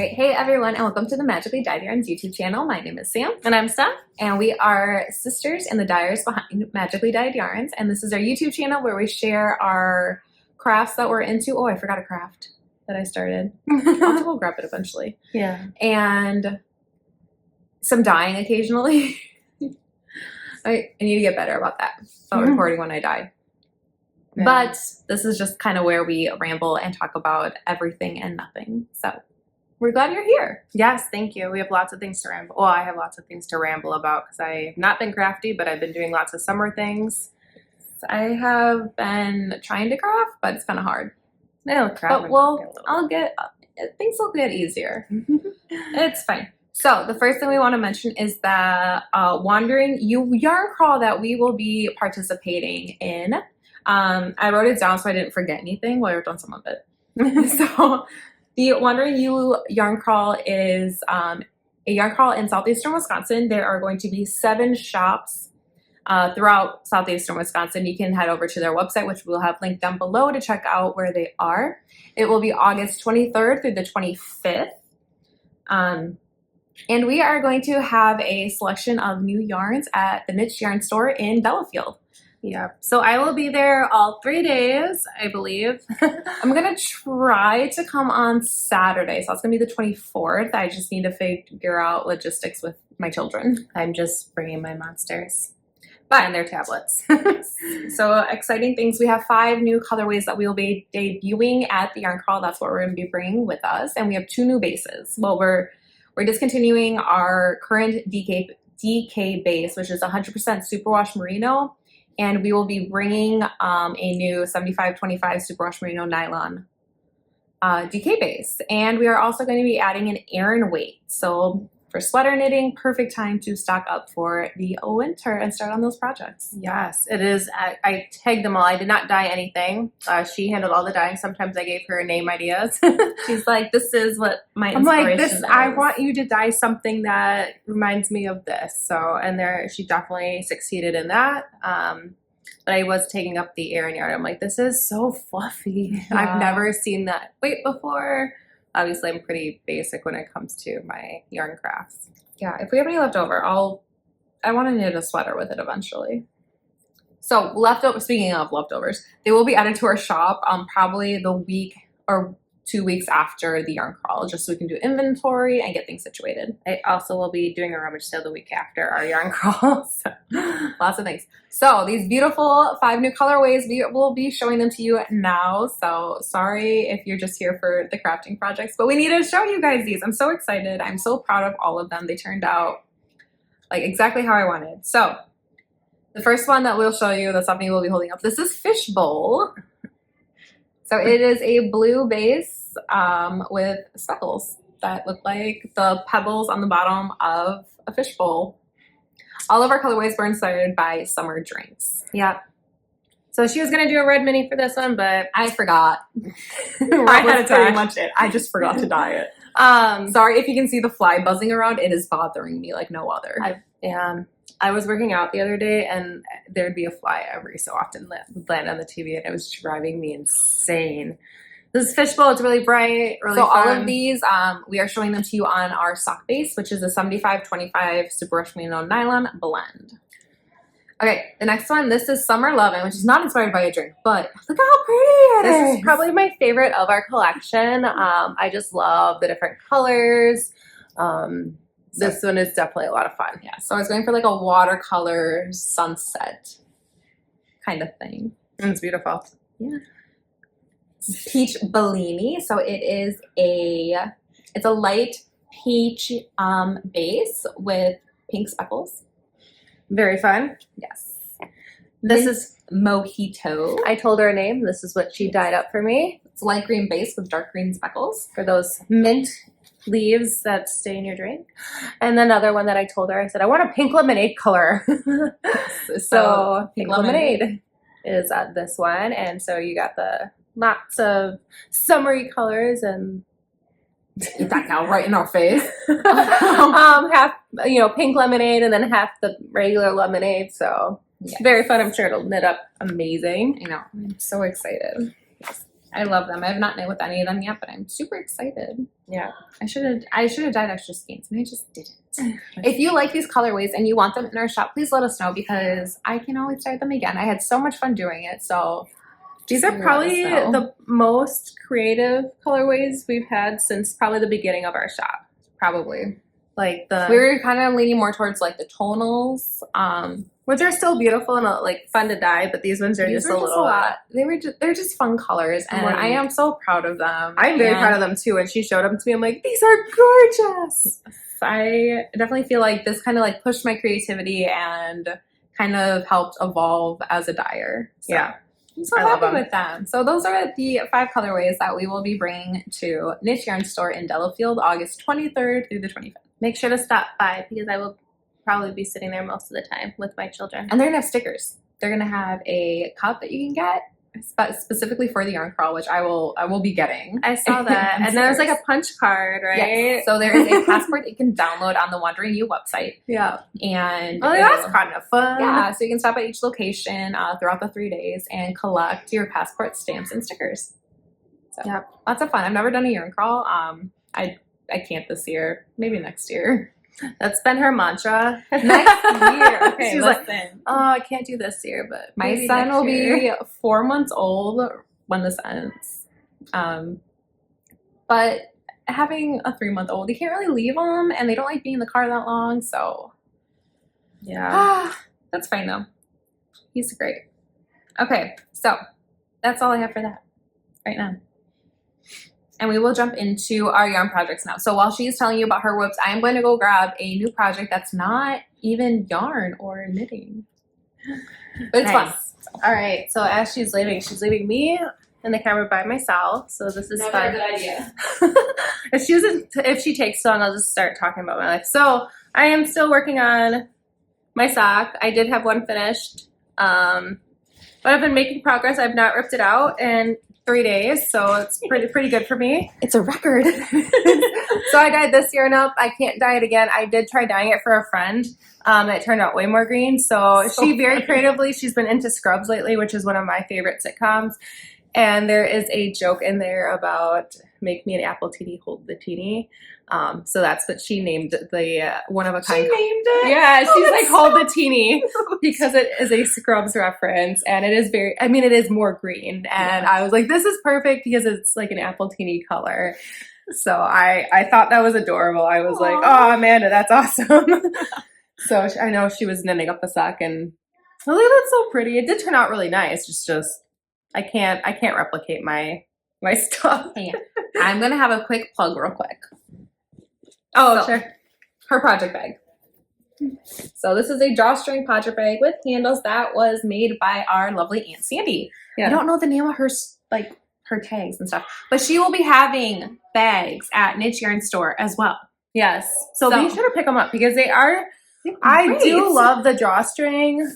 All right, hey everyone, and welcome to the Magically Dyed Yarns YouTube channel. My name is Sam. And I'm Steph. And we are sisters and the dyers behind Magically Dyed Yarns. And this is our YouTube channel where we share our crafts that we're into. Oh, I forgot a craft that I started. I'll go grab it eventually. Yeah. And some dyeing occasionally. I need to get better about that. About recording when I dye. Yeah. But this is just kind of where we ramble and talk about everything and nothing. So we're glad you're here. Yes, thank you. We have lots of things to ramble. Well, I have lots of things to ramble about because I've not been crafty, but I've been doing lots of summer things. I have been trying to craft, but it's kind of hard. But things will get easier. It's fine. So the first thing we want to mention is the Wandering Yarn Crawl that we will be participating in. I wrote it down so I didn't forget anything. Well, I wrote down some of it. So the Wandering Yarn Crawl is a yarn crawl in southeastern Wisconsin. There are going to be 7 shops throughout southeastern Wisconsin. You can head over to their website, which we'll have linked down below, to check out where they are. It will be August 23rd through the 25th. And we are going to have a selection of new yarns at the Niche Yarn Store in Delafield. Yeah. So I will be there all 3 days, I believe. I'm going to try to come on Saturday. So it's going to be the 24th. I just need to figure out logistics with my children. I'm just bringing my monsters and their tablets. So exciting things. We have 5 new colorways that we will be debuting at the Yarn Crawl. That's what we're going to be bringing with us. And we have 2 new bases. Well, we're discontinuing our current DK base, which is 100% superwash merino. And we will be bringing a new 75-25 superwash merino nylon DK base. And we are also going to be adding an Aran weight. So for sweater knitting, perfect time to stock up for the winter and start on those projects. Yes, it is. I tagged them all. I did not dye anything. She handled all the dyeing. Sometimes I gave her name ideas. She's like, this is what my inspiration is. I want you to dye something that reminds me of this. So, and she definitely succeeded in that. But I was taking up the Aran yarn. I'm like, this is so fluffy. Yeah. I've never seen that weight before. Obviously, I'm pretty basic when it comes to my yarn crafts. Yeah, if we have any left over, I want to knit a sweater with it eventually. So speaking of leftovers, they will be added to our shop probably the week or 2 weeks after the yarn crawl, just so we can do inventory and get things situated. I also will be doing a rummage sale the week after our yarn crawl. So, lots of things. So these beautiful 5 new colorways, we will be showing them to you now. So sorry if you're just here for the crafting projects, but we need to show you guys these. I'm so excited. I'm so proud of all of them. They turned out like exactly how I wanted. So the first one that we'll show you, that's something we'll be holding up. This is Fishbowl. So it is a blue base with speckles that look like the pebbles on the bottom of a fishbowl. All of our colorways were inspired by summer drinks. Yeah. So she was going to do a red mini for this one, but I forgot. That was pretty much it. I just forgot to dye it. Sorry if you can see the fly buzzing around. It is bothering me like no other. I was working out the other day and there'd be a fly every so often land on the TV and it was driving me insane. This is Fishbowl. It's really bright, really fun. All of these, we are showing them to you on our sock base, which is a 75-25 superwash merino nylon blend. Okay, the next one, this is Summer Lovin', which is not inspired by a drink, but look how pretty it is. This is probably my favorite of our collection. I just love the different colors. This one is definitely a lot of fun. Yeah, so I was going for like a watercolor sunset kind of thing. And it's beautiful. Yeah. Peach Bellini. So it's a light peach base with pink speckles. Very fun. Yes. This is Mojito. I told her a name. This is what she dyed up for me. It's a light green base with dark green speckles. For those mint leaves that stay in your drink. And another one that I told her, I said, I want a pink lemonade color. So pink lemonade is this one. And so you got the lots of summery colors and eat that now right in our face. Half, pink lemonade and then half the regular lemonade. So yes. Very fun. I'm sure it'll knit up amazing. I know. I'm so excited. I love them. I have not knit with any of them yet, but I'm super excited. Yeah. I should have dyed extra skeins, and I just didn't. If you like these colorways and you want them in our shop, please let us know because I can always dye them again. I had so much fun doing it. So these are probably the most creative colorways we've had since probably the beginning of our shop. Probably. Like we were kind of leaning more towards like the tonals, which are still beautiful and like fun to dye, but these ones are just a little. They're just fun colors, and I am so proud of them. I'm very proud of them too. When she showed them to me, I'm like, these are gorgeous. Yes. I definitely feel like this kind of like pushed my creativity and kind of helped evolve as a dyer. So. Yeah. I'm so happy with them. So those are the 5 colorways that we will be bringing to Niche Yarn Store in Delafield, August 23rd through the 25th. Make sure to stop by because I will probably be sitting there most of the time with my children. And they're going to have stickers. They're going to have a cup that you can get specifically for the yarn crawl, which I will be getting. I saw that. And there's like a punch card, right? Yes. So there is a passport that you can download on the Wandering You website. Yeah. And that's kind of fun. Yeah. So you can stop at each location throughout the 3 days and collect your passport stamps and stickers. So yeah, lots of fun. I've never done a yarn crawl. I can't this year. Maybe next year. That's been her mantra. Next year. Okay, she's listen. like, oh, I can't do this year, but my son will be 4 months old when this ends. But having a 3-month-old, you can't really leave them, and they don't like being in the car that long. So yeah, that's fine though. He's great. Okay, so that's all I have for that right now. And we will jump into our yarn projects now. So while she's telling you about her whoops, I'm going to go grab a new project that's not even yarn or knitting. But it's fun. All right. So as she's leaving me in the camera by myself. So this is Never fun. a good idea. If she takes so long, I'll just start talking about my life. So I am still working on my sock. I did have one finished. But I've been making progress. I've not ripped it out in 3 days, so it's pretty good for me. It's a record. So I dyed this yarn up. I can't dye it again. I did try dyeing it for a friend. It turned out way more green. So she very creatively, she's been into Scrubs lately, which is one of my favorite sitcoms. And there is a joke in there about make me an apple teeny, hold the teeny. So that's what she named the one of a kind. She named it? Yeah, she's like, so hold the teeny, because it is a Scrubs reference, and it is it is more green. And I was like, this is perfect because it's like an apple teeny color. So I thought that was adorable. I was like, oh, Amanda, that's awesome. So I know she was knitting up the sock, and oh, that's so pretty. It did turn out really nice. It's just I can't replicate my stuff. Hey, I'm gonna have a quick plug real quick. Oh, sure. Her project bag. So this is a drawstring project bag with handles that was made by our lovely Aunt Sandy. Yeah. I don't know the name of her her tags and stuff, but she will be having bags at Niche Yarn Store as well. Yes. So be sure to pick them up because they are. I do love the drawstring.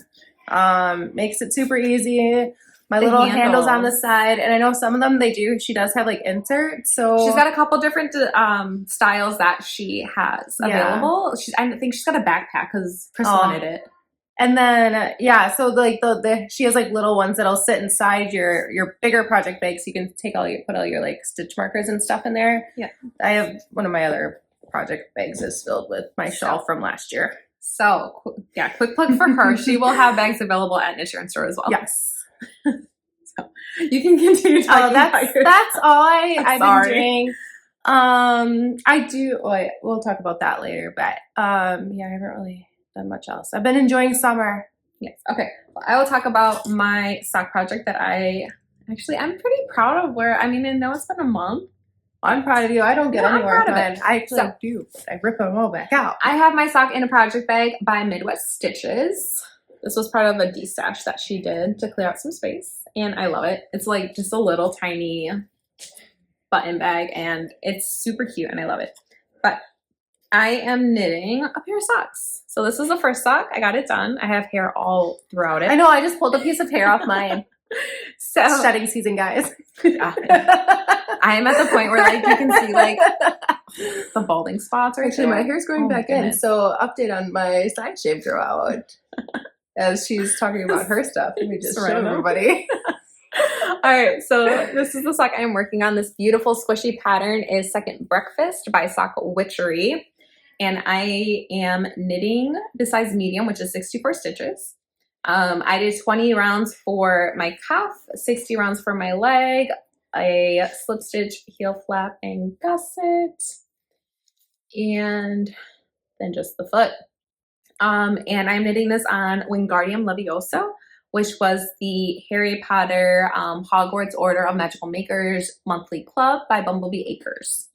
Makes it super easy. My little handles on the side, and I know some of them she does have like inserts. So she's got a couple different styles that she has available. I think she's got a backpack because Chris wanted it. And then so like she has like little ones that'll sit inside your bigger project bag, so you can put all your like stitch markers and stuff in there. Yeah, I have one of my other project bags is filled with my shawl from last year. So quick plug for her. She will have bags available at Niche Yarn Store as well. Yes. So you can continue talking. That's all I've been doing. We'll talk about that later, but I haven't really done much else. I've been enjoying summer. Yes. Okay. Well, I will talk about my sock project that I'm pretty proud of. I know it's been a month. I'm proud of you. I don't get anywhere with it. I actually do. I rip them all back out. I have my sock in a project bag by Midwest Stitches. This was part of a de-stash that she did to clear out some space, and I love it. It's like just a little tiny button bag, and it's super cute, and I love it. But I am knitting a pair of socks. So this is the first sock. I got it done. I have hair all throughout it. I know. I just pulled a piece of hair off mine. So shedding season, guys. I am at the point where like you can see like the balding spots. Actually, my hair's growing back in. So update on my side shave grow out. As she's talking about her stuff, let me just show everybody. right, so this is the sock I'm working on. This beautiful squishy pattern is Second Breakfast by Sock Witchery. And I am knitting the size medium, which is 64 stitches. I did 20 rounds for my cuff, 60 rounds for my leg, a slip stitch, heel flap, and gusset, and then just the foot. And I'm knitting this on Wingardium Leviosa, which was the Harry Potter Hogwarts Order of Magical Makers monthly club by Bumblebee Acres.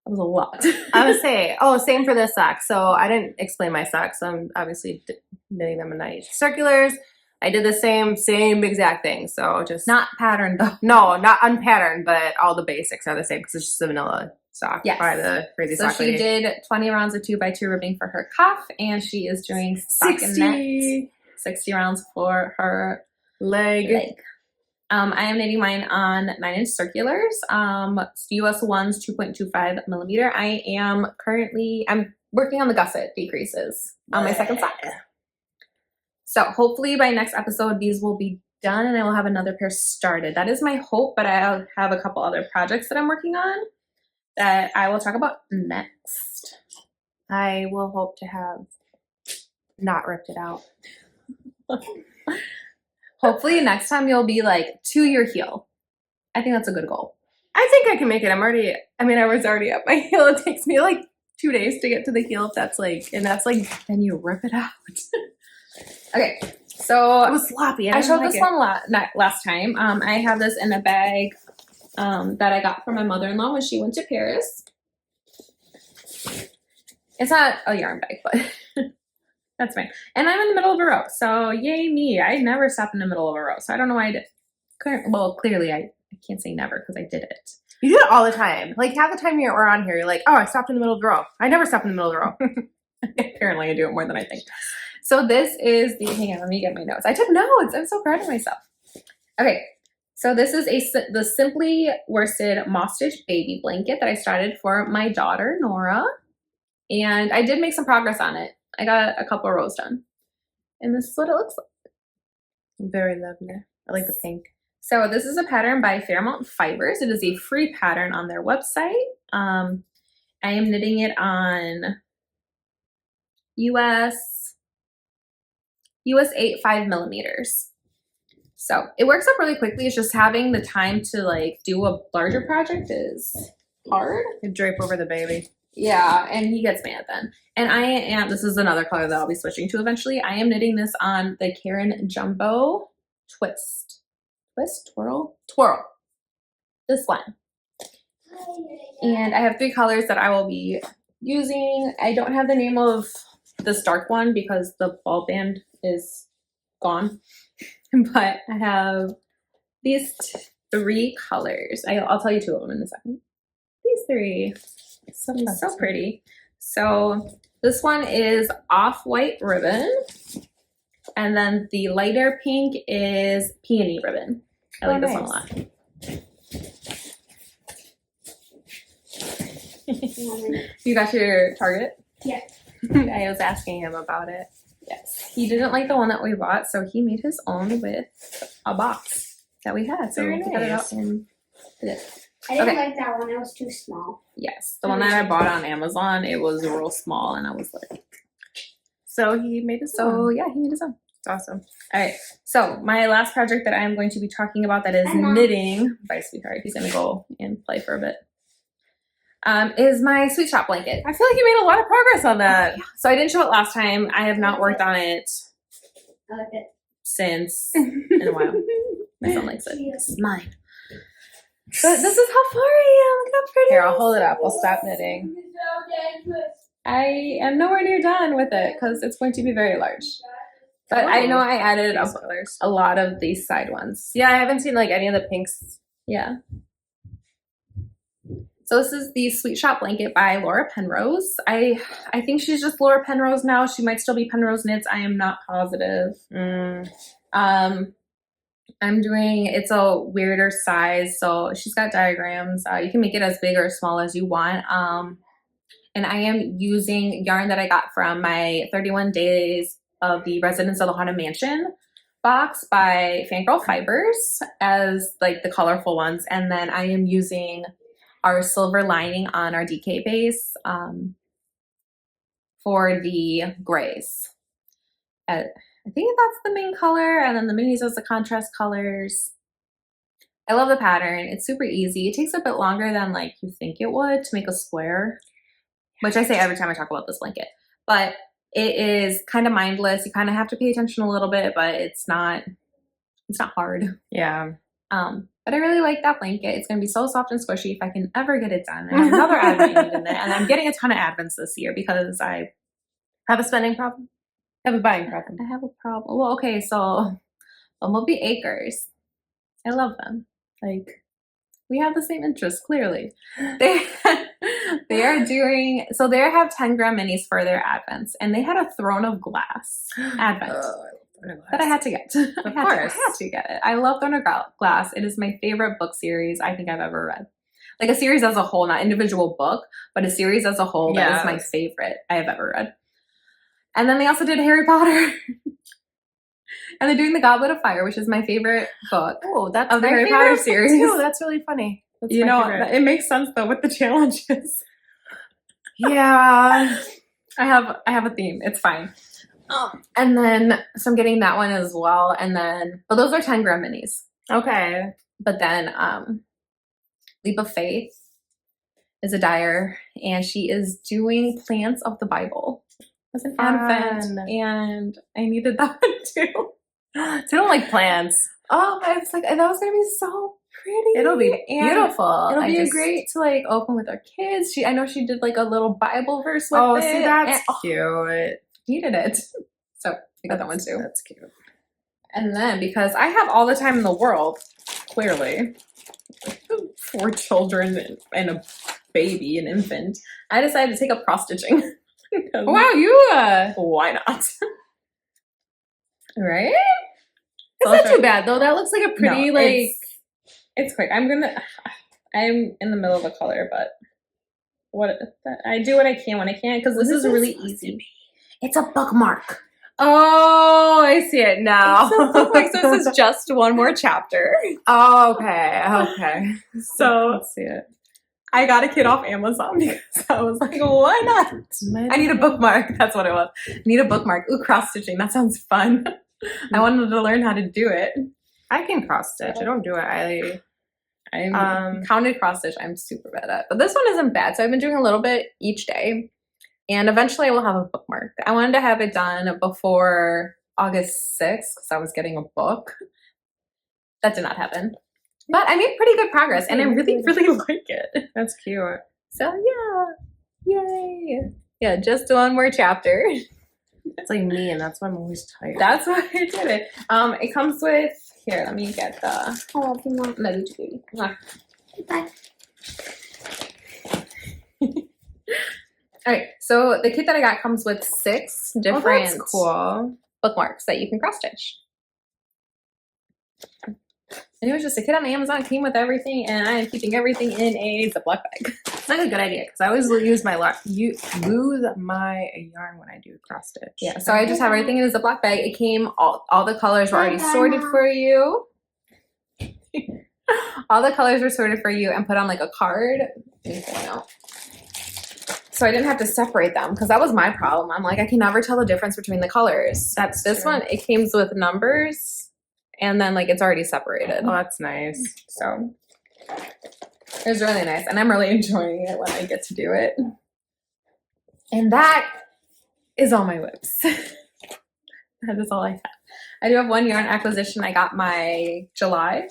That was a lot. I would say, same for this sock. So I didn't explain my socks. So I'm obviously knitting them in nice circulars. I did the same exact thing. So just Not patterned though. no, not unpatterned, but all the basics are the same because it's just a vanilla sock. Yes. By the crazy So sock she lady. did 20 rounds of 2x2 ribbing for her cuff, and she is doing stockinette 60 rounds for her leg. I am knitting mine on 9-inch circulars, US 1s 2.25 millimeter. I'm working on the gusset decreases on my second sock. So hopefully by next episode, these will be done and I will have another pair started. That is my hope, but I have a couple other projects that I'm working on that I will talk about next. I will hope to have not ripped it out. Hopefully next time you'll be like to your heel. I think that's a good goal. I think I can make it. I was already at my heel. It takes me like 2 days to get to the heel. Then you rip it out. Okay, so it was sloppy. I showed this one last time. I have this in a bag that I got from my mother-in-law when she went to Paris. It's not a yarn bag, but that's fine. And I'm in the middle of a row, so yay me. I never stop in the middle of a row, so I don't know why I did. Clearly I can't say never because I did it. You do it all the time. Like half the time we're on here, you're like, oh, I stopped in the middle of the row. I never stop in the middle of the row. Apparently I do it more than I think. So this is hang on, let me get my notes. I took notes. I'm so proud of myself. Okay, so this is the Simply Worsted Moss Stitch Baby Blanket that I started for my daughter, Nora. And I did make some progress on it. I got a couple of rows done. And this is what it looks like. Very lovely. I like the pink. So this is a pattern by Fairmount Fibers. It is a free pattern on their website. I am knitting it on US 8 5 millimeters. So it works up really quickly. It's just having the time to like do a larger project is hard. You drape over the baby. Yeah, and he gets mad then. And this is another color that I'll be switching to eventually. I am knitting this on the Karen Jumbo Twirl. This one. And I have 3 colors that I will be using. I don't have the name of this dark one because the ball band is gone. But I have these 3 colors. I'll tell you 2 of them in a second. These 3. So pretty. So this one is off-white ribbon. And then the lighter pink is peony ribbon. I like this one a lot. You got your Target? Yeah. I was asking him about it. Yes. He didn't like the one that we bought, so he made his own with a box that we had. So Very we got it nice. out and did it. I didn't Okay. like that one. It was too small. Yes. The one that I bought on Amazon, it was real small, and I was like, So he made his so own. yeah, he made his own. It's awesome. All right. So my last project that I'm going to be talking about that is Hi, Mom. knitting. Bye, sweetheart. He's gonna go and play for a bit. Is my sweet shop blanket. I feel like you made a lot of progress on that. So I didn't show it last time. I have not worked on it I like it. since in a while. My son likes it. Yes. It's mine. But this is how far I am. Look how pretty. Here, I'll hold it up. I'll stop knitting. I am nowhere near done with it because it's going to be very large. But I know I added These colors. a lot of these side ones. Yeah, I haven't seen like any of the pinks. Yeah. So this is the Sweet Shop Blanket by Laura Penrose. I think she's just Laura Penrose now. She might still be Penrose Knits. I am not positive. It's a weirder size, so she's got diagrams. You can make it as big or as small as you want. And I am using yarn that I got from my 31 Days of the Residence of the Haunted Mansion box by Fangirl Fibers as like the colorful ones, and then I am using our silver lining on our DK base for the grays. I think that's the main color, and then the minis as the contrast colors. I love the pattern. It's super easy. It takes a bit longer than like you think it would to make a square, which I say every time I talk about this blanket. But it is kind of mindless. You kind of have to pay attention a little bit, but it's not hard. Yeah. But I really like that blanket. It's going to be so soft and squishy if I can ever get it done. I have another advent unit in there, and I'm getting a ton of advents this year because I Have a spending problem? Have a buying problem? have a problem. Well, okay, so Bumblebee Acres. I love them. Like, we have the same interests, clearly. They are doing, so they have 10-gram minis for their advents, and they had a Throne of Glass advent that I had to get. I had to get it. I love Throne of Glass. It is my favorite book series I think I've ever read. Like a series as a whole, not individual book, but a series as a whole that is my favorite I have ever read. And then they also did Harry Potter. And they're doing The Goblet of Fire, which is my favorite book. Oh, that's of the my Harry favorite Potter book series. too. That's really funny. That's You my know, favorite. it makes sense though with the challenges. Yeah. I have a theme. It's fine. And then so I'm getting that one as well. And then, but those are 10-gram minis. Okay. But then Leap of Faith is a dyer, and she is doing Plants of the Bible as an advent, and I needed that one too. I don't like plants. I was like, that was gonna be so pretty. It'll be And beautiful. It'll be just great to like open with our kids. I know she did like a little Bible verse with Oh, it. see, that's and, cute. needed it. So I got that one too. That's cute. And then because I have all the time in the world, clearly, 4 children and a baby, an infant, I decided to take up cross stitching. Wow, you Why not? Right? It's not too bad though. That looks like a pretty it's quick. I'm in the middle of a color, but I do what I can when I can because this is really easy. It's a bookmark. Oh, I see it now. It's a bookmark, so this is just one more chapter. Oh, okay. So Let's see it. I got a kit off Amazon because I was like, why not? I need a bookmark. That's what it was. I need a bookmark. Ooh, cross stitching. That sounds fun. I wanted to learn how to do it. I can cross stitch. I don't do it. I'm counted cross stitch. I'm super bad at, but this one isn't bad. So I've been doing a little bit each day, and eventually I will have a bookmark. I wanted to have it done before August 6th because I was getting a book. That did not happen, but I made pretty good progress, and I really, really like it. That's cute. So yeah, yay! Yeah, just one more chapter. It's like me, and that's why I'm always tired. That's why I did it. It comes with here. Let me get the. I love you, Mom. Love you too. Mwah. Bye. All right, so the kit that I got comes with 6 different that's cool. bookmarks that you can cross stitch. And it was just a kit on Amazon, came with everything, and I am keeping everything in a Ziploc bag. It's like a good idea because I always lose my yarn when I do cross stitch. Yeah, so I just have everything in a Ziploc bag. It came, all the colors were already sorted for you. All the colors were sorted for you and put on like a card. So I didn't have to separate them because that was my problem. I'm like, I can never tell the difference between the colors. That's this true. one. It came with numbers, and then like it's already separated. Oh, that's nice. So it was really nice, and I'm really enjoying it when I get to do it. And that is all my whips. That is all I have. I do have one yarn acquisition. I got my July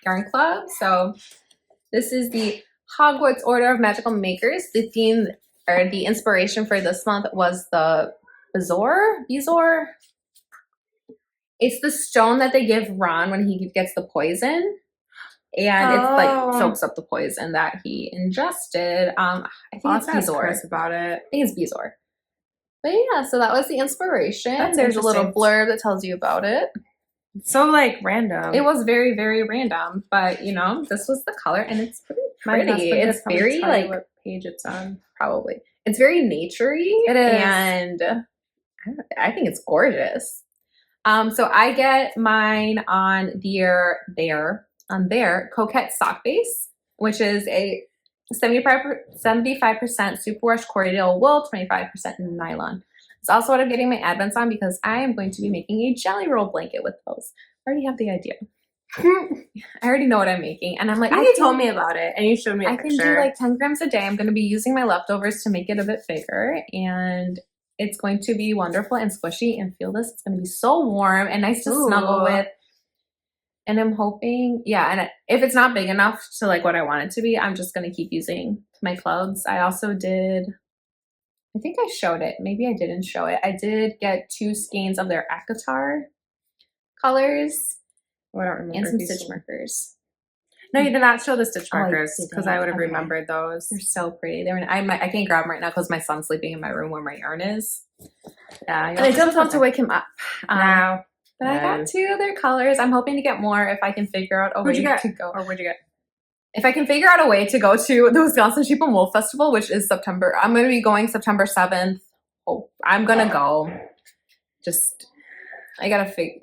yarn club. So this is the Hogwarts Order of Magical Makers. The theme or the inspiration for this month was the Bezoar. It's the stone that they give Ron when he gets the poison. And it's like soaks up the poison that he ingested. I think it's Bezoar. Chris about it. I think it's Bezoar. But yeah, so that was the inspiration. That's There's a little interesting. blurb that tells you about it. So like random. It was very, very random, but you know, this was the color, and it's My pretty. husband It's could probably very tell you like what page it's on. probably. It's very naturey. It is. And I think it's gorgeous. So I get mine on their Coquette sock base, which is a 75% superwash Cordial wool, 25% nylon. It's also what I'm getting my Advents on because I am going to be making a jelly roll blanket with those. I already have the idea. I already know what I'm making, and I'm like, You told me about it, and you showed me a I picture. can do like 10 grams a day. I'm going to be using my leftovers to make it a bit bigger, and it's going to be wonderful and squishy. And feel this, it's going to be so warm and nice to snuggle with. And I'm hoping, and if it's not big enough to like what I want it to be, I'm just going to keep using my clothes. I also did, I think I showed it. Maybe I didn't show it. I did get 2 skeins of their Akatar colors. I don't remember. And some stitch markers. No, you did not show the stitch Oh, I markers because I would have didn't. Okay. remembered those. They're so pretty. I can't grab them right now because my son's sleeping in my room where my yarn is. Yeah, And I don't want to wake him up. Now, But I got 2 of their colors. I'm hoping to get more if I can figure out a way to go. Or what'd you get? If I can figure out a way to go to the Wisconsin Sheep and Wool Festival, which is September. I'm going to be going September 7th. Oh, I'm going to go. I got to figure.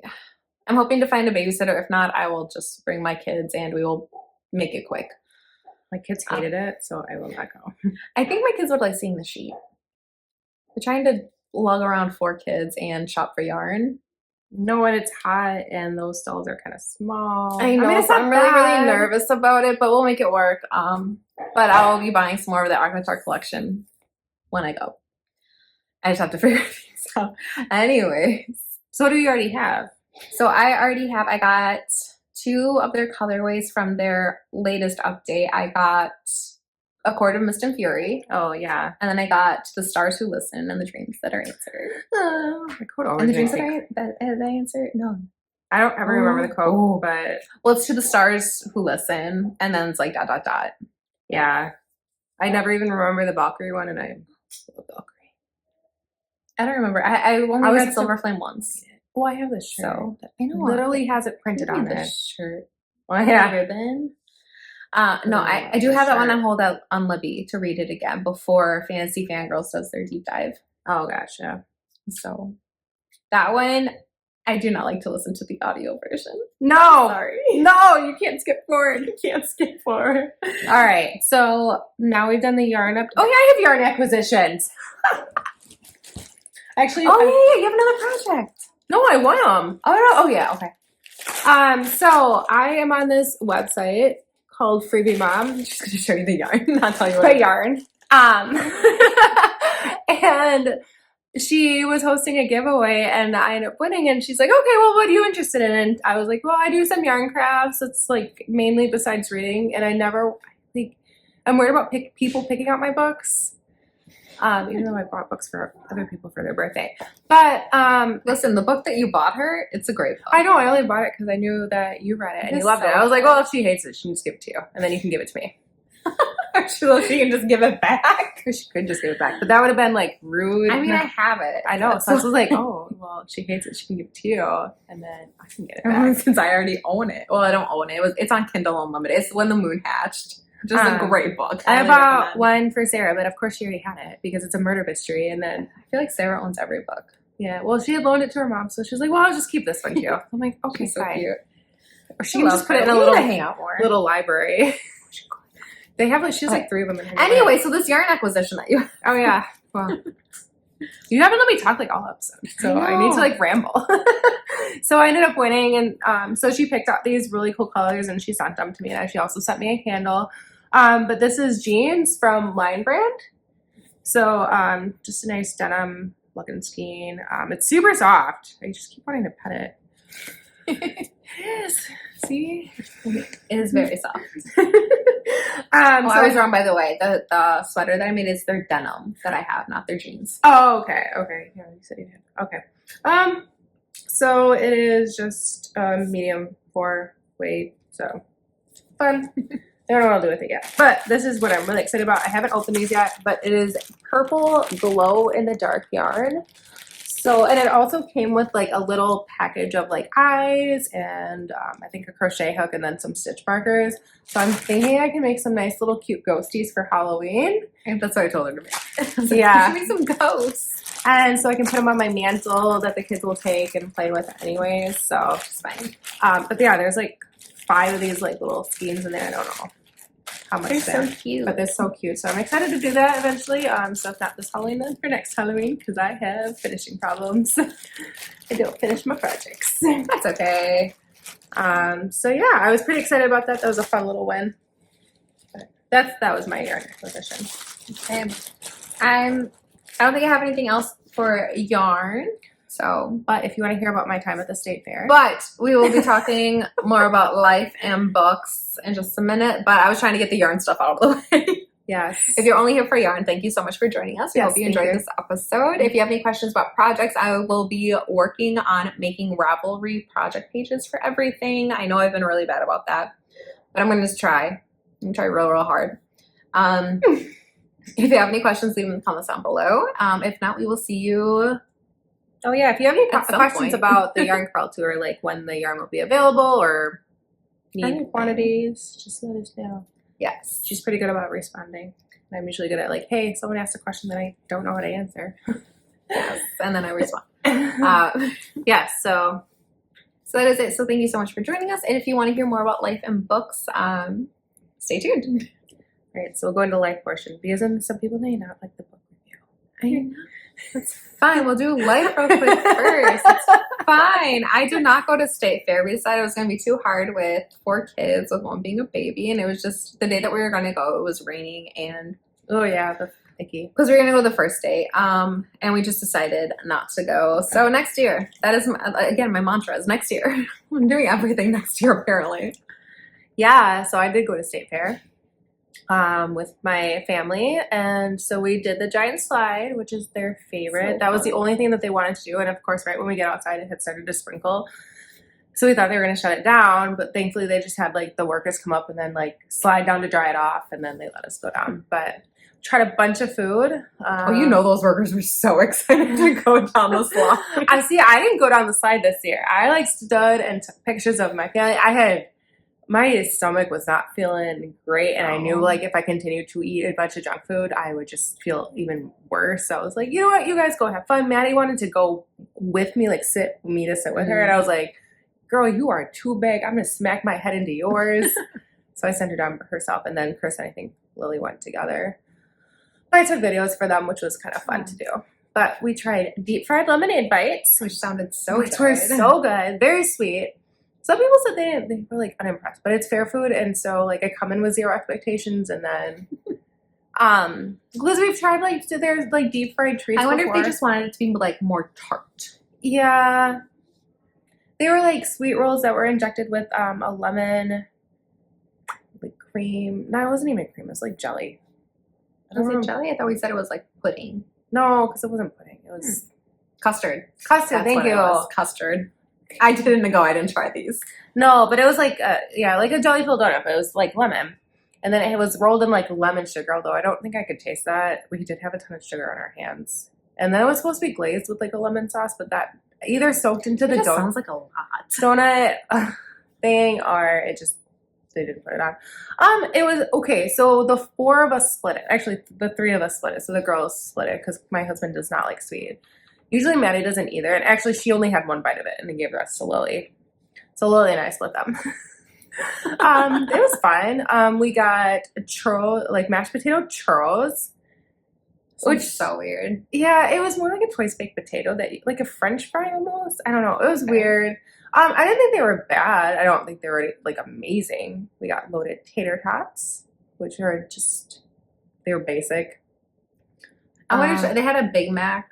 I'm hoping to find a babysitter. If not, I will just bring my kids and we will make it quick. My kids hated it, so I will not go. I think my kids would like seeing the sheep. They're trying to lug around 4 kids and shop for yarn. No, and it's hot, and those stalls are kind of small. I know, it's so not I'm really, bad. really nervous about it, but we'll make it work. But I'll be buying some more of the Arkatar collection when I go. I just have to figure things out. Anyways. So what do you already have? So I got 2 of their colorways from their latest update. I got A Court of Mist and Fury. Oh, yeah. And then I got The Stars Who Listen and The Dreams That Are Answered. The quote always And The Dreams makes That I answered? No. I don't ever remember the quote, Oh. but Well, it's To the Stars Who Listen, and then it's like ... yeah. I never even remember the Valkyrie one, and I love Valkyrie. I don't remember. I only was read Silver Flame once. Oh, I have this shirt. So I know. Literally has it printed on the it. shirt. Oh, yeah. Ribbon. No, I do have that one on hold on Libby to read it again before Fantasy Fangirls does their deep dive. Oh, gotcha. So that one, I do not like to listen to the audio version. No. Sorry. No, you can't skip forward. You can't skip forward. All right. So Now we've done the yarn up. Oh, yeah, I have yarn acquisitions. Actually, yeah, you have another project. no, I won them. Oh no. Oh yeah. Okay. So I am on this website called Freebie Mom. I'm just gonna show you the yarn, not tell you what. The yarn. And she was hosting a giveaway, and I ended up winning. And she's like, "Okay, well, what are you interested in?" And I was like, "Well, I do some yarn crafts. It's like mainly besides reading, and I'm worried about people picking out my books." Even though I bought books for other people for their birthday. But Listen, the book that you bought her, it's a great book. I know, I only bought it because I knew that you read it and you loved it. I was like, well, if she hates it, she can just give it to you. And then you can give it to me. She can just give it back. She could just give it back. But that would have been like rude. I mean, I have it. I know. So I was like, oh, well, if she hates it, she can give it to you. And then I can get it back. Since I already own it. Well, I don't own it. It's on Kindle Unlimited. It's When the Moon Hatched. Just a great book. I bought one for Sarah, but of course she already had it because it's a murder mystery. And then I feel like Sarah owns every book. Yeah, well, she had loaned it to her mom, so she's like, well, I'll just keep this one too. I'm like, okay, She's so fine. cute. Or she can just put it in a little library. They have she has like 3 of them in here. Anyway, so this yarn acquisition that you have. Oh yeah. Well, you haven't let me talk like all episode, so I need to like ramble. So I ended up winning, and so she picked out these really cool colors, and she sent them to me, and she also sent me a candle. But this is jeans from Line Brand. So just a nice denim looking skein. It's super soft. I just keep wanting to pet it. It is. See? It is very soft. I was wrong, by the way. The sweater that I made is their denim that I have, not their jeans. Oh, okay. Okay. Yeah, you said you did. Okay. So it is just medium 4 weight. So fun. I don't know what I'll do with it yet. But this is what I'm really excited about. I haven't opened these yet, but it is purple glow in the dark yarn. So, and it also came with like a little package of like eyes and I think a crochet hook and then some stitch markers. So I'm thinking I can make some nice little cute ghosties for Halloween. And that's what I told her to make. Yeah. Give me some ghosts. And so I can put them on my mantle that the kids will take and play with anyways. So it's fine. But yeah, there's like 5 of these like little skeins in there. I don't know how much They're so cute. but they're so cute. So I'm excited to do that eventually. So if not this Halloween, then for next Halloween, because I have finishing problems. I don't finish my projects. That's okay. So yeah, I was pretty excited about that. That was a fun little win. But that was my yarn acquisition. Okay. I don't think I have anything else for yarn. So, But if you want to hear about my time at the state fair, but we will be talking more about life and books in just a minute. But I was trying to get the yarn stuff out of the way. yes, If you're only here for yarn, thank you so much for joining us. We Yes, hope you thank enjoyed you. this episode. If you have any questions about projects, I will be working on making Ravelry project pages for everything. I know I've been really bad about that, but I'm going to just try. I'm going to try real hard. If you have any questions, leave them in the comments down below. If not, we will see you. Oh yeah, if you have any At some questions point. about the yarn crawl tour, like when the yarn will be available or Anything. need quantities, just let us know. Yes. She's pretty good about responding. And I'm usually good at like, hey, someone asked a question that I don't know how to answer. Yes. And then I respond. Yeah, so So that is it. So thank you so much for joining us. And if you want to hear more about life and books, stay tuned. all right, so we'll go into life portion because then some people may not like the book review. I know. It's fine. We'll do life real quick first. It's fine. I did not go to state fair. We decided it was going to be too hard with 4 kids, with one being a baby. And it was just the day that we were going to go, it was raining. And Oh yeah, the icky. because we were going to go the first day. And we just decided not to go. So next year, that is, again, my mantra is next year. I'm doing everything next year, apparently. Yeah, so I did go to state fair with my family, and so we did the giant slide, which is their favorite. So that was the fun. only thing that they wanted to do, and of course, right when we get outside, it had started to sprinkle. So we thought they were going to shut it down, but thankfully they just had like the workers come up and then like slide down to dry it off, and then they let us go down. But tried a bunch of food. Oh, you know those workers were so excited to go down the slide. I see. I didn't go down the slide this year. I like stood and took pictures of my family. My stomach was not feeling great, and I knew Oh. like if I continued to eat a bunch of junk food, I would just feel even worse. So I was like, you know what, you guys go have fun. Maddie wanted to go with me, like sit with her, and I was like, girl, you are too big. I'm gonna smack my head into yours. So I sent her down herself, and then Chris and I think Lily went together. But I took videos for them, which was kind of fun to do. But we tried deep fried lemonade bites, Which sounded so which were good. so good, very sweet. Some people said they were like unimpressed, but it's fair food, and so like I come in with 0 expectations, and then because we've tried like there's like deep fried treats. I wonder if before. they just wanted it to be like more tart. Yeah, they were like sweet rolls that were injected with a lemon, like cream. No, it wasn't even cream. It was like jelly. Was it jelly? I thought we said it was like pudding. No, because it wasn't pudding. It was Custard. custard. That's Thank what it you. was. Custard. I didn't go. I didn't try these. No, but it was like like a jelly filled donut, but it was like lemon. And then it was rolled in like lemon sugar, although I don't think I could taste that. We did have a ton of sugar on our hands. And then it was supposed to be glazed with like a lemon sauce, but that either soaked into It the just donut sounds like a lot. thing or it just they didn't put it on. It was okay, so the 4 of us split it. Actually, the 3 of us split it. So the girls split it because my husband does not like sweet. Usually Maddie doesn't either. And actually she only had 1 bite of it and then gave the rest to Lily. So Lily and I split them. It was fun. We got churro, like mashed potato churros. Which is so weird. Yeah, it was more like a twice baked potato that like a French fry almost. I don't know. It was Okay. weird. I didn't think they were bad. I don't think they were like amazing. We got loaded tater tots, which are just they were basic. I wonder if they had a Big Mac.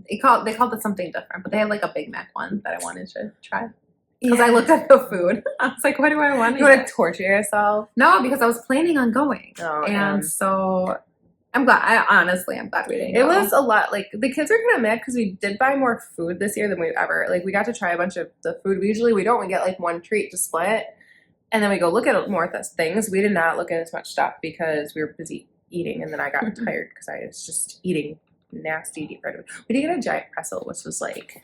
They called it something different, but they had like a Big Mac one that I wanted to try. Because I looked at the food. I was like, what do I want to You want eat? to torture yourself? No, because I was planning on going. Oh, And so I'm glad. I'm glad we didn't it go. was a lot. Like the kids were kind of mad because we did buy more food this year than we've ever. Like we got to try a bunch of the food. We don't. We get like 1 treat to split, and then we go look at more of those things. We did not look at as much stuff because we were busy eating, and then I got tired because I was just eating nasty deep fried food. We did get a giant pretzel, which was like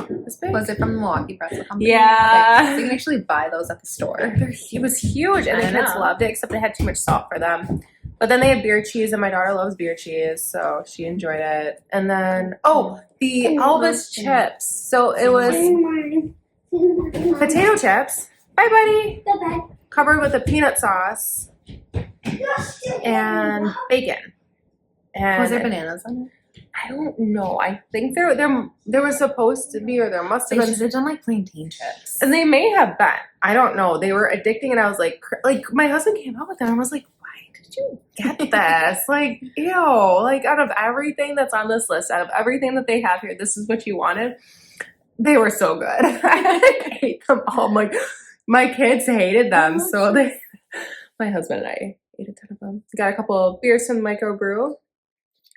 this big. Was it from the Milwaukee Pretzel Company? Yeah. Okay, so you can actually buy those at the store. It was huge, and the I kids know. loved it, except it had too much salt for them. But then they had beer cheese, and my daughter loves beer cheese, so she enjoyed it. And then, the Elvis chips. So it was potato chips. Bye, buddy. Bye-bye. Covered with a peanut sauce and bacon. And Was there bananas on it? I don't know. I think there was supposed to be, or there must have They been. should have done like plantain chips. And they may have been. I don't know. They were addicting, and I was like my husband came up with them. I was like, why did you get this? Like, ew. Like, out of everything that's on this list, out of everything that they have here, this is what you wanted. They were so good. I ate them all. I'm like, my kids hated them, so my husband and I ate a ton of them. Got a couple of beers from Microbrew.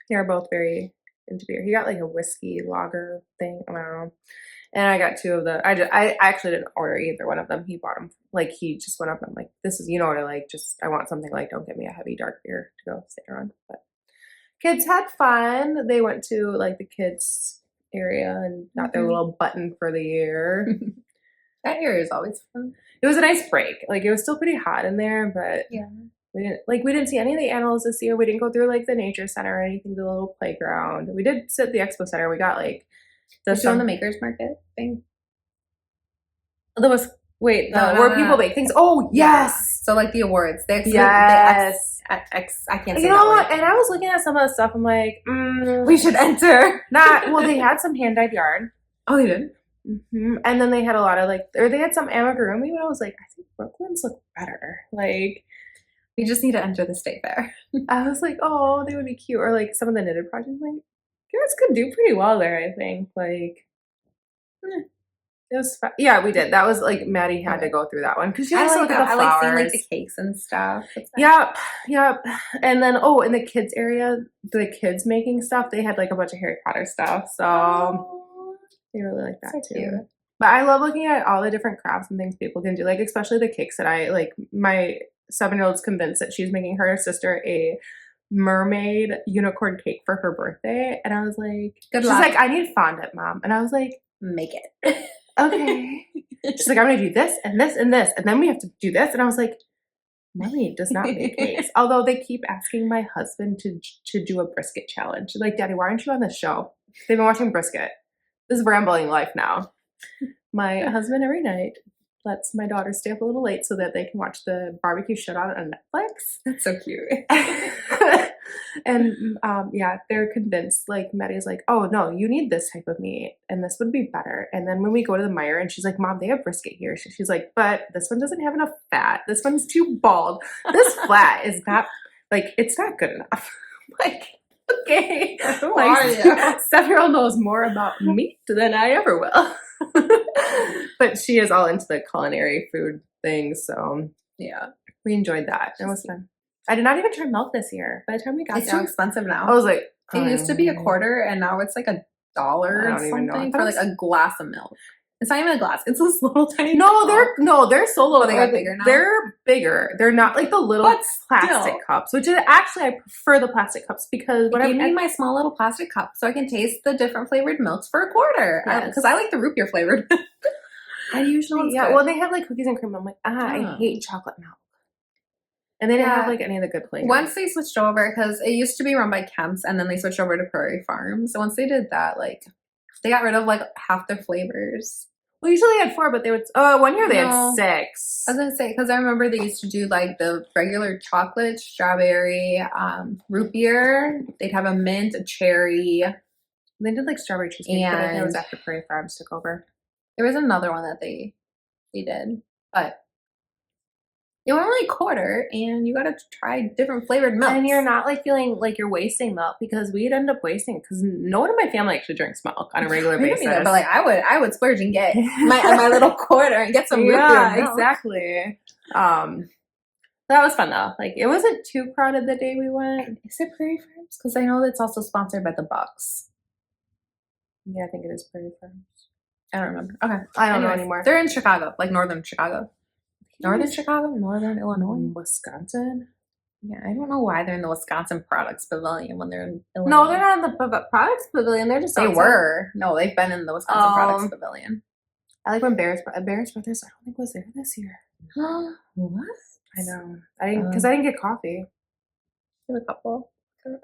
They're both very into beer. He got like a whiskey lager thing. I don't know. And I got two of the. I actually didn't order either one of them. He bought them. Like, he just went up and I'm like, this is, you know what I like. Just, I want something like, don't get me a heavy dark beer to go sit around. But kids had fun. They went to like the kids area and got their little button for the year. That area is always fun. It was a nice break. Like, it was still pretty hot in there, but Yeah. we didn't see any of the animals this year. We didn't go through like the nature center or anything, the little playground. We did sit at the expo center. We got like Was you on the makers market thing? where people make things. Oh, yes. So like the awards. They actually, Yes. I can't say You that know word. what? And I was looking at some of the stuff. I'm like, We should enter. they had some hand-dyed yarn. Oh, they did? Mm-hmm. And then they had a lot of they had some amigurumi, but I was like, I think Brooklyn's look better. Like, We just need to enter the state fair. I was like, oh, they would be cute. Or like some of the knitted projects, like, you guys could do pretty well there, I think. Like, it was fun. Yeah, we did. That was like, Maddie had to go through that one because she I has to like look at that. the I like seeing flowers. like the cakes and stuff. It's nice. Yep. And then, in the kids area, the kids making stuff, they had like a bunch of Harry Potter stuff. So Oh, they really like that so too. cute. But I love looking at all the different crafts and things people can do, like especially the cakes that I like. My 7-year-old's convinced that she's making her sister a mermaid unicorn cake for her birthday, and I was like, Good she's luck. like, I need fondant, Mom, and I was like, Make it. okay. She's like, I'm gonna do this and this and this, and then we have to do this, and I was like, Mommy does not make cakes. Although they keep asking my husband to do a brisket challenge. Like, Daddy, why aren't you on the show? They've been watching brisket. This is rambling life now. My husband every night lets my daughter stay up a little late so that they can watch the barbecue showdown on Netflix. That's so cute. And they're convinced. Like, Maddie's like, oh no, you need this type of meat, and this would be better. And then when we go to the Meijer, and she's like, Mom, they have brisket here. She's like, but this one doesn't have enough fat. This one's too bald. This flat is not it's not good enough. Like, okay, Who like, are you? 7-year-old knows more about meat than I ever will. But she is all into the culinary food things, so Yeah. we enjoyed that. It was fun. I did not even try milk this year. By the time we got It's too there, expensive now. I was like, It used to be $0.25 and now it's like $1 I or don't even know. something for like a glass of milk. It's not even a glass. It's this little tiny. no, bottle. they're so little. Oh, they got bigger now? They're bigger. They're not like the little But plastic still. cups, which is actually I prefer the plastic cups because when Give I me my small little plastic cup so I can taste the different flavored milks for $0.25. Yes. Because I like the root beer flavored. I usually Sounds good. well they have like cookies and cream. I'm like, I hate chocolate milk. And they didn't have like any of the good flavors. Once they switched over, because it used to be run by Kemp's and then they switched over to Prairie Farm. So once they did that, like they got rid of like half their flavors. Well, usually they had 4, but they would. One year they had No. 6. I was gonna say because I remember they used to do like the regular chocolate, strawberry, root beer. They'd have a mint, a cherry. They did like strawberry cheesecake, but I think it was And- after Prairie Farms took over. There was another one that they did, but it was only $0.25, and you gotta try different flavored milk. And you're not like feeling like you're wasting milk because we'd end up wasting it because no one in my family actually drinks milk on a regular basis. But like I would splurge and get my little $0.25 and get some root beer milk. exactly. That was fun though. Like, it wasn't too crowded the day we went. Is it Prairie Farms? Because I know it's also sponsored by the Bucks. Yeah, I think it is Prairie Farms. I don't remember. Okay, I don't know Anyways, anymore. They're in Chicago, like northern Chicago. Northern Chicago? Northern Illinois? Wisconsin? Yeah, I don't know why they're in the Wisconsin Products Pavilion when they're in Illinois. No, they're not in the products pavilion. They're just They outside. were. No, they've been in the Wisconsin Products Um, Pavilion. I like when Bears Brothers, I don't think was there this year. What? I know. I didn't get coffee. I have a couple.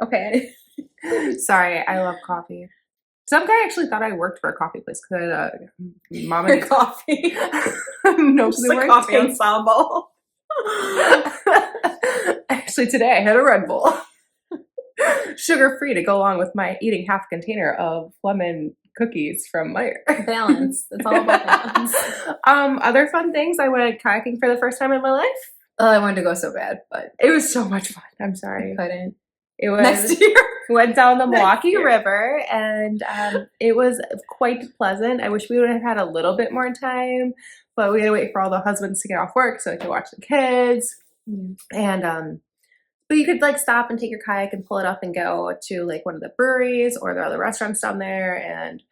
Okay. Sorry, I love coffee. Some guy actually thought I worked for a coffee place because I had a mom Your and coffee. no, Just a coffee ensemble. Actually, today I had a Red Bull, sugar-free, to go along with my eating half a container of lemon cookies from Meyer. Balance. It's all about balance. Other fun things. I went kayaking for the first time in my life. Oh, I wanted to go so bad, but It was so much fun. I'm I sorry. couldn't. It was Next year. went down the Next Milwaukee year. River, and it was quite pleasant. I wish we would have had a little bit more time, but we had to wait for all the husbands to get off work so I could watch the kids. And but you could like stop and take your kayak and pull it up and go to like one of the breweries or the other restaurants down there and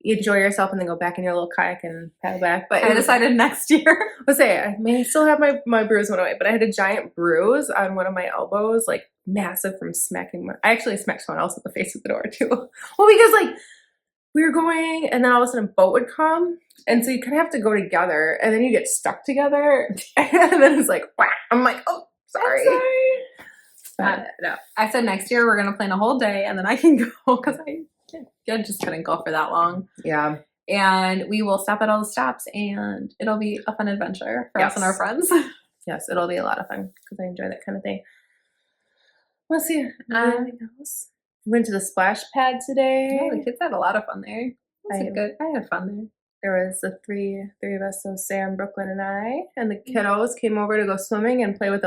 enjoy yourself and then go back in your little kayak and paddle back. But I decided next year. I'll say I may still have my bruise went away, but I had a giant bruise on one of my elbows, like massive from smacking I actually smacked someone else in the face at the door too. Well, because like we were going and then all of a sudden a boat would come. And so you kind of have to go together and then you get stuck together. And then it's like, wow. I'm like, oh, sorry. No. I said next year we're gonna plan a whole day and then I can go because I just couldn't go for that long. Yeah. And we will stop at all the stops and it'll be a fun adventure for us and our friends. Yes, it'll be a lot of fun because I enjoy that kind of thing. Let's see. Anything else? We went to the splash pad today. Yeah, the kids had a lot of fun there. I had fun there. There was the three of us, so Sam, Brooklyn, and I, and the kiddos came over to go swimming and play with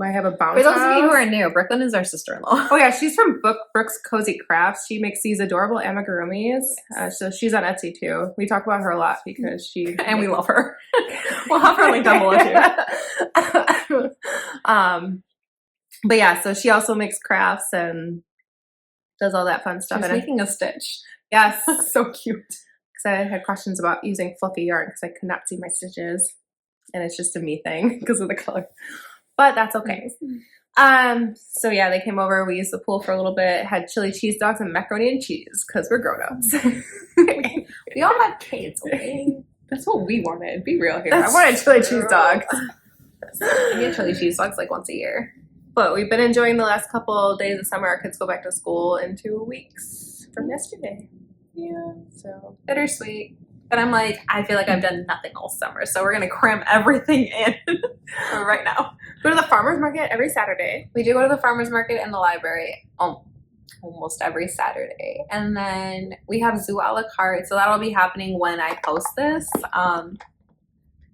I have a bounce For those of you who house. are new, Brooklyn is our sister-in-law. Oh yeah, she's from Brooks Cozy Crafts. She makes these adorable amigurumis. So she's on Etsy too. We talk about her a lot because she And we love her. We'll have her link down below too. But yeah, so she also makes crafts and does all that fun stuff. She's And making a stitch. yes, So cute. because I had questions about using fluffy yarn because I could not see my stitches, and it's just a me thing because of the color. But that's okay. So yeah, they came over. We used the pool for a little bit. Had chili cheese dogs and macaroni and cheese because we're grown-ups. We all have kids, okay? That's what we wanted. Be real here. That's I wanted chili cheese true. dogs. I get chili cheese dogs like once a year. But we've been enjoying the last couple days of summer. Our kids go back to school in 2 weeks from yesterday. Yeah, so Bittersweet. But I'm like, I feel like I've done nothing all summer, so we're gonna cram everything in right now. go to the farmer's market every Saturday. We do go to the farmer's market and the library almost every Saturday. And then we have zoo a la carte, so that'll be happening when I post this.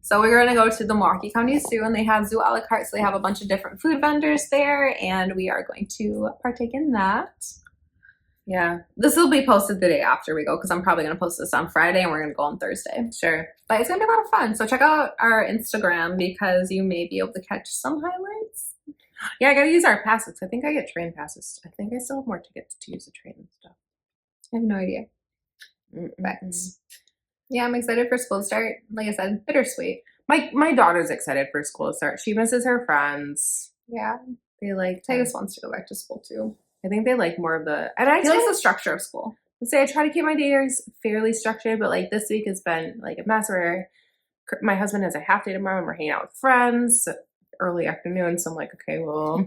So we're going to go to the Milwaukee County Zoo, and they have zoo a la carte, so they have a bunch of different food vendors there, and we are going to partake in that. Yeah, This will be posted the day after we go, because I'm probably going to post this on Friday, and we're going to go on Thursday. sure. But it's going to be a lot of fun. So check out our Instagram, because you may be able to catch some highlights. Yeah, I gotta use our passes. I think I get train passes. I think I still have more tickets to use the train and stuff. I have no idea. But yeah, I'm excited for school to start. Like I said, bittersweet. My daughter's excited for school to start. She misses her friends. Yeah. They like Titus wants to go back to school too. I think they like more of the and I He likes try the structure of school. to say I try to keep my days fairly structured, but like this week has been like a mess where my husband has a half day tomorrow and we're hanging out with friends early afternoon. So I'm like, okay, well,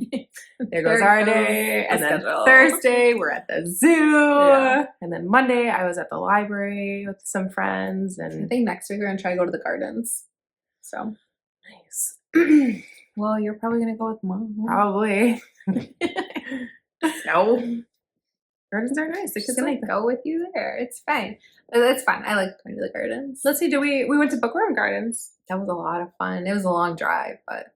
there goes our day. And then schedule. Thursday we're at the zoo. Yeah. And then Monday I was at the library with some friends I and think next week we're gonna try to go to the gardens. So nice. well, you're probably gonna go with mom. Probably. No. Gardens are nice. The She's kids gonna like them. go with you there. It's fine. It's fun. I like going to the gardens. Let's see, we went to Bookworm Gardens. That was a lot of fun. It was a long drive, but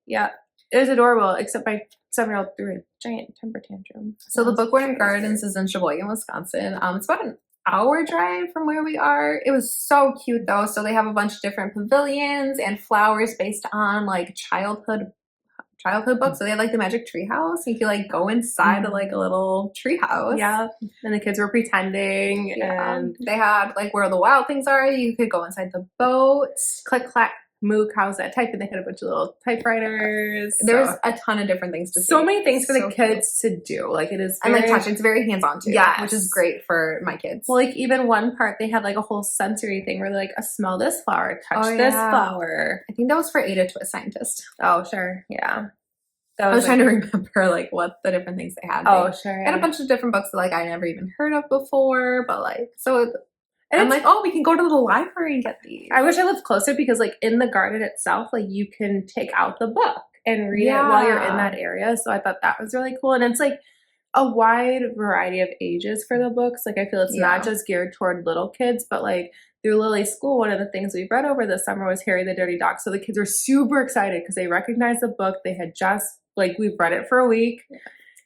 Yeah. It was adorable, except my 7-year-old threw a giant temper tantrum. so the Bookworm Gardens is in Sheboygan, Wisconsin. It's about an hour drive from where we are. It was so cute though. So they have a bunch of different pavilions and flowers based on like childhood books. So they had like the Magic Tree House. You could like go inside of like a little tree house. Yeah. And the kids were pretending Yeah. and They had like where the wild things are. You could go inside the boat. click clack moo cows that type, and they had a bunch of little typewriters. There's So- a ton of different things to see. so many things for the So kids to do. Like it is And like very- touch. It's very hands on too. Yes. Which is great for my kids. Well, like even one part they had like a whole sensory thing where they're like, smell this flower, touch Oh, this yeah. flower. I think that was for Ada to a scientist. Oh, sure. Yeah. I was trying to remember like what the different things they had. Oh, They sure. had a bunch of different books that like I never even heard of before, but like so. And I'm it's like, oh, we can go to the library and get these. I wish I lived closer because, like, in the garden itself, like, you can take out the book and read it while you're in that area. So I thought that was really cool. And it's, like, a wide variety of ages for the books. Like, I feel it's not just geared toward little kids, but, like, through Lily's school, one of the things we've read over the summer was Harry the Dirty Dog. So the kids were super excited because they recognized the book. They had just, like, we've read it for a week.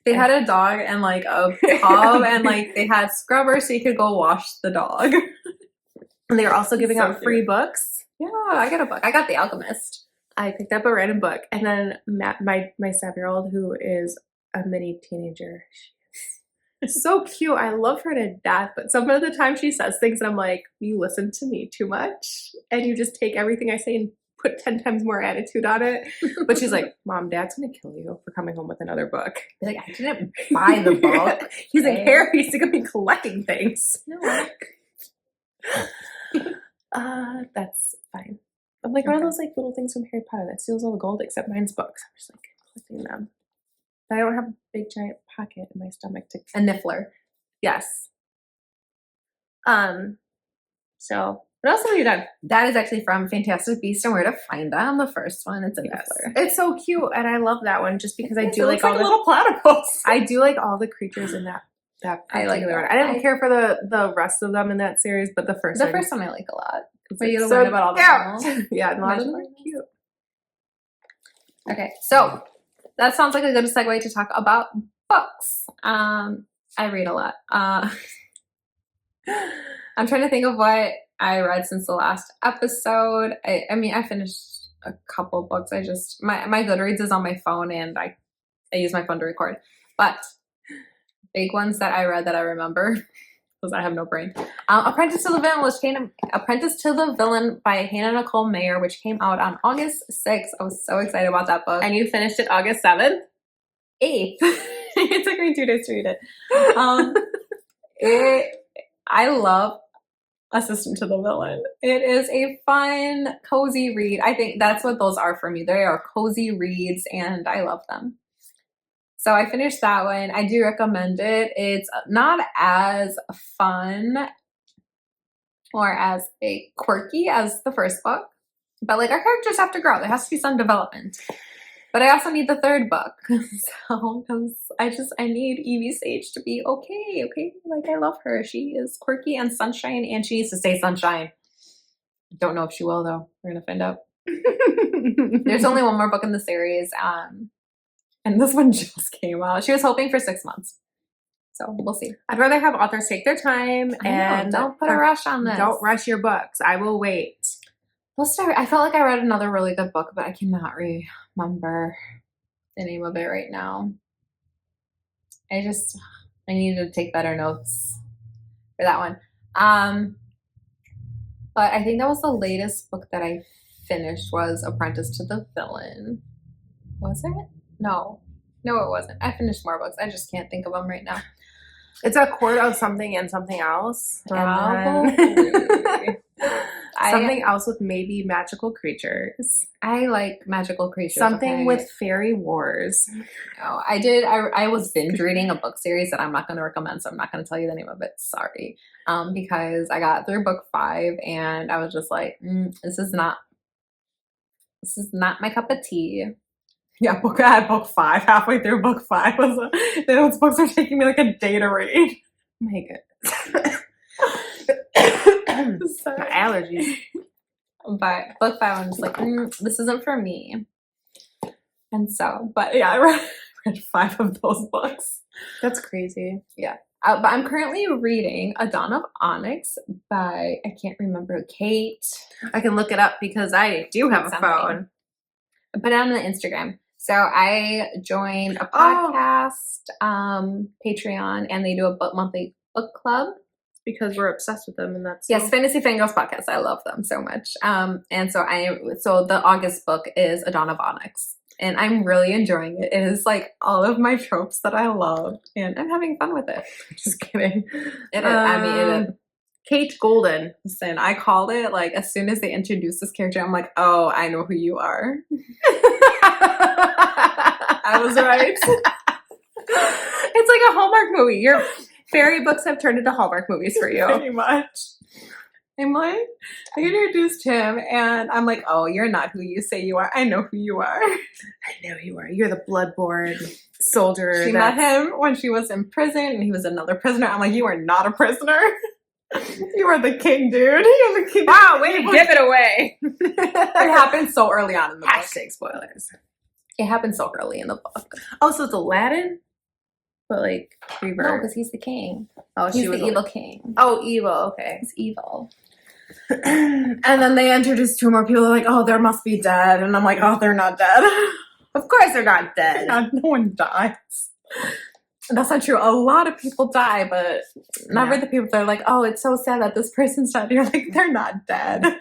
They had a dog and, like, a tub and, like, they had scrubbers so you could go wash the dog. And they were also giving So out free books. Yeah, I got a book. I got The Alchemist. I picked up a random book. And then Matt, my 7-year-old, who is a mini teenager, she's so cute. I love her to death. But some of the time she says things and I'm like, you listen to me too much. And you just take everything I say and put 10 times more attitude on it. But she's like, Mom, Dad's going to kill you for coming home with another book. Like, I didn't buy the book. He's like, Harry's going to be collecting things. No. That's fine. I'm like one of those like little things from Harry Potter that steals all the gold except mine's books. I'm just like collecting them. But I don't have a big giant pocket in my stomach to A niffler. Yes. So what else have you done? That is actually from Fantastic Beasts and Where to Find Them. The first one. It's a niffler. It's so cute, and I love that one just because I do It like looks all a the little platypus. I do like all the creatures in that I like particular that. one. I didn't care for the rest of them in that series, but the first one I like a lot. But you learn about all the animals. Yeah, and a lot of them are cute. Okay, so that sounds like a good segue to talk about books. I read a lot. I'm trying to think of what I read since the last episode. I mean, I finished a couple books. I just my Goodreads is on my phone, and I use my phone to record. But big ones that I read that I remember because I have no brain. Apprentice to the Villain by Hannah Nicole Mayer, which came out on August 6th. I was so excited about that book. And you finished it August 7th? 8th. It took me 2 days to read it. I love Assistant to the Villain. It is a fun, cozy read. I think that's what those are for me. They are cozy reads, and I love them. So I finished that one. I do recommend it. It's not as fun or as quirky as the first book, but like our characters have to grow. There has to be some development. But I also need the third book. So, because I need Evie Sage to be okay. Like, I love her. She is quirky and sunshine, and she needs to stay sunshine. Don't know if she will, though. We're going to find out. There's only one more book in the series. And this one just came out. She was hoping for 6 months. So we'll see. I'd rather have authors take their time and don't put a rush on this. Don't rush your books. I will wait. We'll start. I felt like I read another really good book, but I cannot remember the name of it right now. I need to take better notes for that one. But I think that was the latest book that I finished was Apprentice to the Villain. Was it? No, it wasn't. I finished more books. I just can't think of them right now. It's a court of something and something else. Probably. Something else with maybe magical creatures. I like magical creatures. Something with fairy wars. Oh, I did. I was binge reading a book series that I'm not going to recommend, so I'm not going to tell you the name of it. Sorry. Because I got through book 5 and I was just like, this is not my cup of tea. Yeah, I had book 5. Halfway through book 5 those books are taking me like a day to read. My goodness. My allergies. But book 5, I'm just like, this isn't for me. And so, but yeah, I read 5 of those books. That's crazy. Yeah. But I'm currently reading A Dawn of Onyx by, I can't remember, Kate. I can look it up because I do have a phone. But on the Instagram. So I joined a podcast, Patreon, and they do a monthly book club. Because we're obsessed with them, and that's yes, Fantasy Fangirls podcast. I love them so much. And so the August book is A Dawn of Onyx, and I'm really enjoying it. It is like all of my tropes that I love, and I'm having fun with it. Just kidding. It is. Kate Golden. Listen, I called it like as soon as they introduced this character, I'm like, oh, I know who you are. I was right. It's like a Hallmark movie. Your fairy books have turned into Hallmark movies for you. Pretty much. I'm like, I introduced him, and I'm like, oh, you're not who you say you are. I know who you are. I know you are. You're the bloodborne soldier. She met him when she was in prison, and he was another prisoner. I'm like, you are not a prisoner. You are the king, dude. You're the king. Wow, way to give it away. It happened so early on in the book. Hashtag spoilers. It happened so early in the book. Oh, so it's Aladdin? But like No, reverse. because he's the king. Oh, He's the evil king. Oh, evil. Okay. He's evil. And then they introduced two more people. Like, oh, there must be dead. And I'm like, oh, they're not dead. Of course they're not dead. No one dies. That's not true. A lot of people die, but never the people that are like, oh, it's so sad that this person's dead. You're like, they're not dead.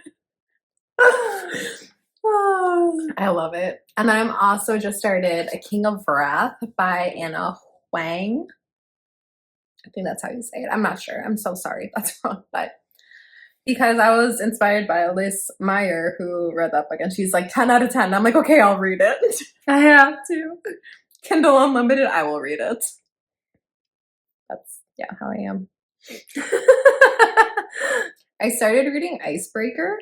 I love it. And then I'm also just started A King of Wrath by Anna Huang. I think that's how you say it. I'm not sure. I'm so sorry if that's wrong. But because I was inspired by Liz Meyer, who read that book, and she's like 10 out of 10. I'm like, okay, I'll read it. I have to. Kindle Unlimited, I will read it. That's, yeah, how I am. I started reading Icebreaker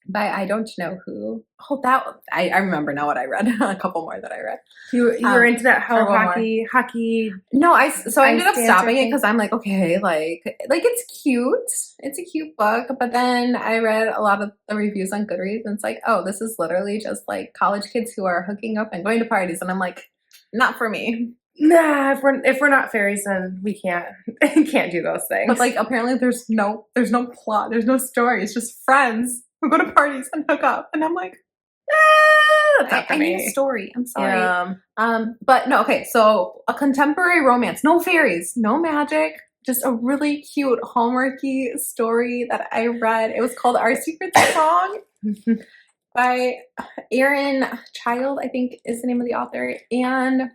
by I don't know who. Oh, that I remember now what I read. A couple more that I read. You were into that or one hockey. No, I ended up Ice stopping it Dancer because I'm like, okay, like it's cute. It's a cute book, but then I read a lot of the reviews on Goodreads, and it's like, oh, this is literally just like college kids who are hooking up and going to parties, and I'm like, not for me. Nah, if we're not fairies, then we can't do those things. But like, apparently, there's no plot, there's no story. It's just friends who go to parties and hook up, and I'm like, that's not for I me. need a story. I'm sorry. Yeah. But no, okay. So a contemporary romance, no fairies, no magic, just a really cute Hallmarky story that I read. It was called Our Secret Song by Erin Child, I think is the name of the author, and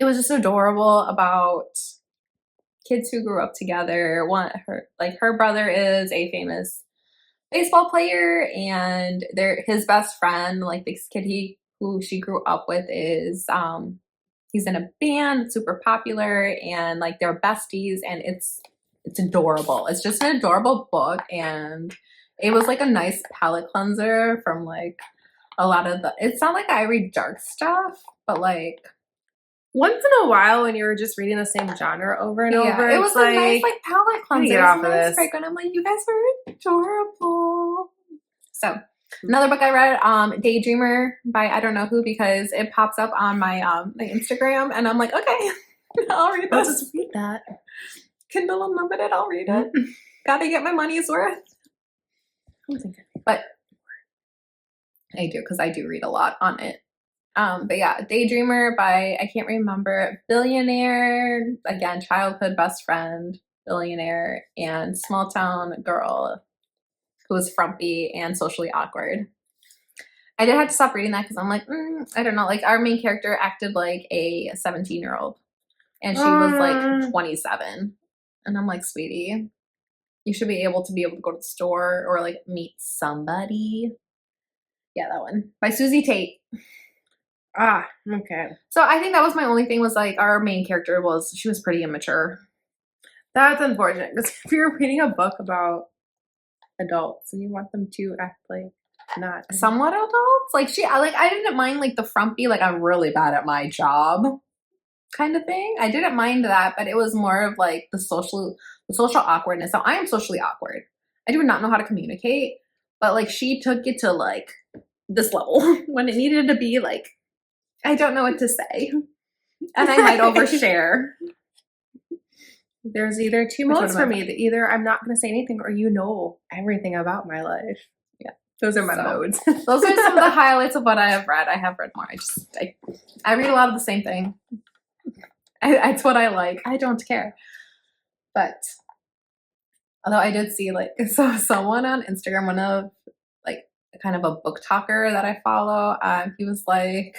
it was just adorable about kids who grew up together. Her brother is a famous baseball player, and his best friend, like this kid who she grew up with, is he's in a band, super popular, and like they're besties, and it's adorable. It's just an adorable book, and it was like a nice palate cleanser from like a lot of it's not like I read dark stuff, but like once in a while when you were just reading the same genre over and over, it was a nice like palate cleanser. Get off of this. And I'm like, you guys are adorable. So another book I read, Daydreamer by I don't know who, because it pops up on my Instagram, and I'm like, okay, I'll read Let's this. just read that. Kindle Unlimited, I'll read it. Gotta get my money's worth. I don't think But I do, because I do read a lot on it. But yeah, Daydreamer by, I can't remember, billionaire, again, childhood best friend, billionaire, and small town girl who was frumpy and socially awkward. I did have to stop reading that because I'm like, I don't know, like our main character acted like a 17-year-old, and she was like 27. And I'm like, sweetie, you should be able to go to the store or like meet somebody. Yeah, that one by Susie Tate. Ah, okay. So I think that was my only thing, was like our main character she was pretty immature. That's unfortunate, because if you're reading a book about adults and you want them to act like not Somewhat adults. Like I didn't mind like the frumpy, like I'm really bad at my job kind of thing. I didn't mind that, but it was more of like the social awkwardness. So I am socially awkward. I do not know how to communicate, but like she took it to like this level when it needed to be like, I don't know what to say. And I might overshare. There's either two modes for me. Either I'm not going to say anything, or you know everything about my life. Yeah. Those are my modes. Those are some of the highlights of what I have read. I have read more. I read a lot of the same thing. It's what I like. I don't care. But although I did see like, so someone on Instagram, one of like kind of a book talker that I follow, he was like,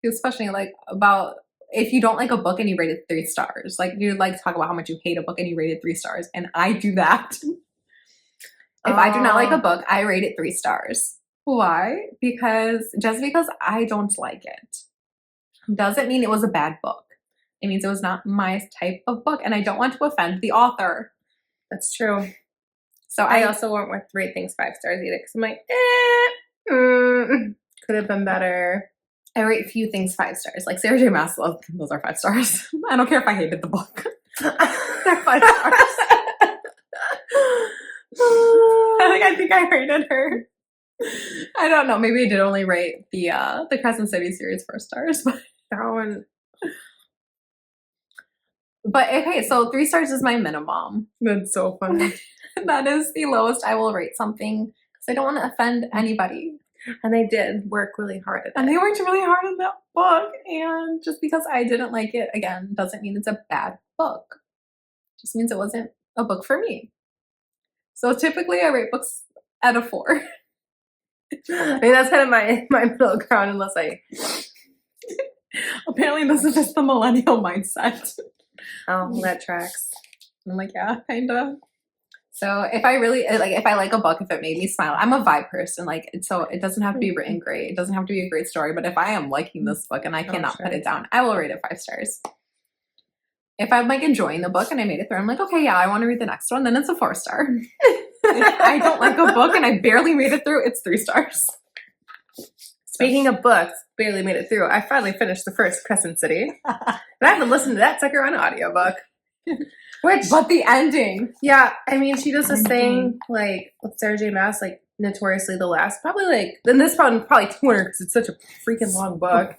he was questioning like about if you don't like a book and you rate it 3 stars, like you like to talk about how much you hate a book and you rate it 3 stars. And I do that. If I do not like a book, I rate it 3 stars. Why? Because just because I don't like it doesn't mean it was a bad book. It means it was not my type of book, and I don't want to offend the author. That's true. So I also won't rate things 5 stars either because I'm like, could have been better. I rate few things 5 stars. Like Sarah J. Maas, those are 5 stars. I don't care if I hated the book. They're 5 stars. I think I rated her. I don't know. Maybe I did only rate the Crescent City series 4 stars, but That one. But okay, so 3 stars is my minimum. That's so funny. That is the lowest I will rate something because I don't want to offend anybody. And they did work really hard at And it. they worked really hard on that book. And just because I didn't like it, again, doesn't mean it's a bad book. It just means it wasn't a book for me. So typically I rate books at a 4. I mean, that's kind of my middle ground, unless I. Apparently this is just the millennial mindset. Oh, that tracks. I'm like, yeah, kind of. So if I like a book, if it made me smile, I'm a vibe person. Like, so it doesn't have to be written great. It doesn't have to be a great story. But if I am liking this book and I cannot put it down, I will rate it 5 stars. If I'm like enjoying the book and I made it through, I'm like, okay, yeah, I want to read the next one. Then it's a 4 star. If I don't like a book and I barely made it through, it's 3 stars. Speaking of books, barely made it through. I finally finished the first Crescent City. And I haven't listened to that sucker on audiobook. But the ending. Yeah, I mean, she does this thing, like, with Sarah J. Maas, like, notoriously the last, probably, like, then this one, probably 200, because it's such a freaking long book.